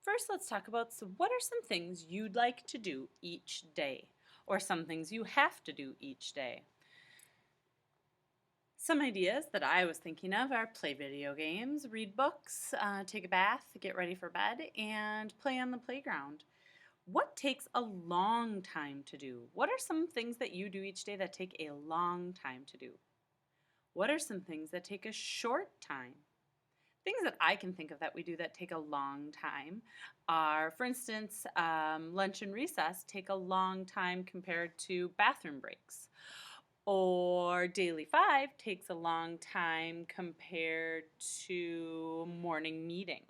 First, let's talk about what are some things you'd like to do each day, or some things you have to do each day. Some ideas that I was thinking of are play video games, read books, take a bath, get ready for bed, and play on the playground. What takes a long time to do? What are some things that you do each day that take a long time to do? What are some things that take a short time? Things that I can think of that we do that take a long time are, for instance, lunch and recess take a long time compared to bathroom breaks. Or daily five takes a long time compared to morning meeting.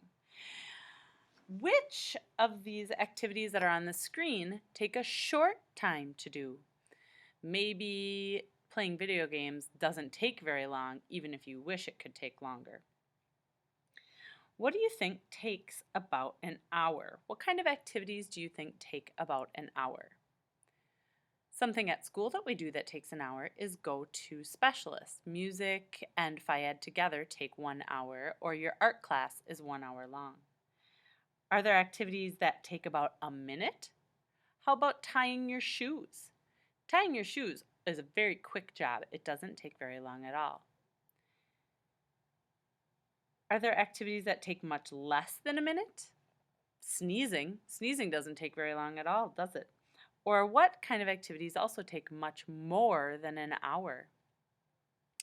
Which of these activities that are on the screen take a short time to do? Maybe playing video games doesn't take very long, even if you wish it could take longer. What do you think takes about an hour? What kind of activities do you think take about an hour? Something at school that we do that takes an hour is go to specialists. Music and Phi-Ed together take 1 hour, or your art class is 1 hour long. Are there activities that take about a minute? How about tying your shoes? Tying your shoes is a very quick job. It doesn't take very long at all. Are there activities that take much less than a minute? Sneezing. Sneezing doesn't take very long at all, does it? Or what kind of activities also take much more than an hour?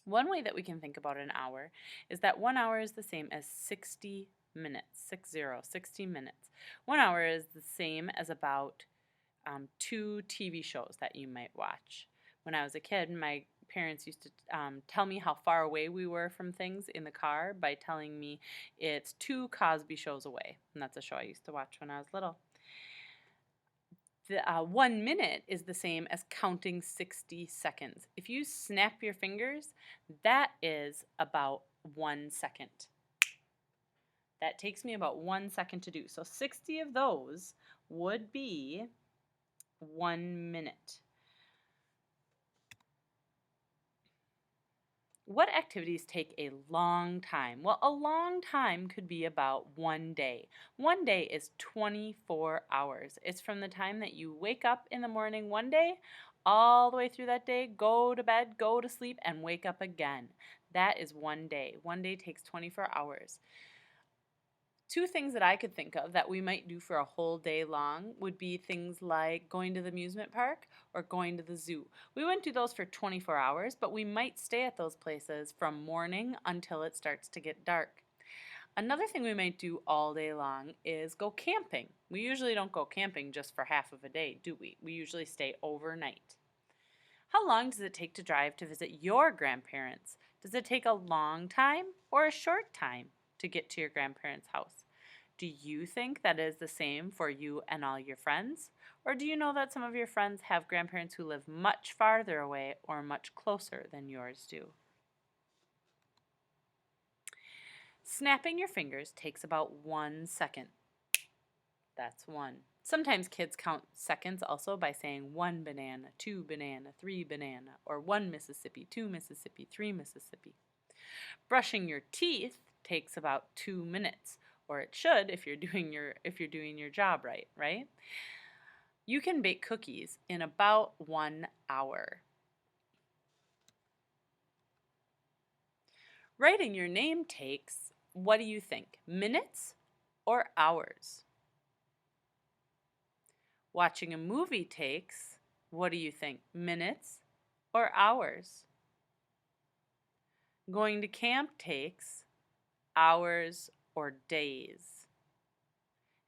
One way that we can think about an hour is that 1 hour is the same as 60 minutes, 60 minutes. 1 hour is the same as about 2 TV shows that you might watch. When I was a kid, my parents used to tell me how far away we were from things in the car by telling me it's 2 Cosby shows away. And that's a show I used to watch when I was little. The 1 minute is the same as counting 60 seconds. If you snap your fingers, that is about 1 second. That takes me about 1 second to do. So 60 of those would be 1 minute. What activities take a long time? Well, a long time could be about 1 day. 1 day is 24 hours. It's from the time that you wake up in the morning one day, all the way through that day, go to bed, go to sleep, and wake up again. That is 1 day. 1 day takes 24 hours. 2 things that I could think of that we might do for a whole day long would be things like going to the amusement park or going to the zoo. We wouldn't do those for 24 hours, but we might stay at those places from morning until it starts to get dark. Another thing we might do all day long is go camping. We usually don't go camping just for half of a day, do we? We usually stay overnight. How long does it take to drive to visit your grandparents? Does it take a long time or a short time to get to your grandparents' house? Do you think that is the same for you and all your friends? Or do you know that some of your friends have grandparents who live much farther away or much closer than yours do? Snapping your fingers takes about 1 second. That's 1. Sometimes kids count seconds also by saying 1 banana, 2 banana, 3 banana, or 1 Mississippi, 2 Mississippi, 3 Mississippi. Brushing your teeth takes about 2 minutes, or it should if you're doing your job right? You can bake cookies in about 1 hour. Writing your name takes, what do you think, minutes or hours? Watching a movie takes, what do you think, minutes or hours? Going to camp takes hours or days.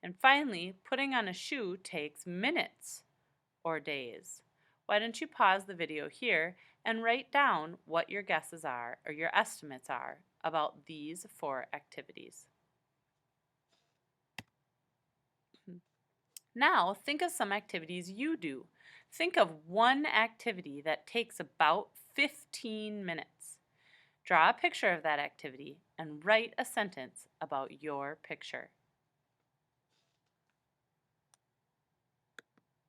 And finally, putting on a shoe takes minutes or days. Why don't you pause the video here and write down what your guesses are or your estimates are about these 4 activities. Now think of some activities you do. Think of one activity that takes about 15 minutes. Draw a picture of that activity and write a sentence about your picture.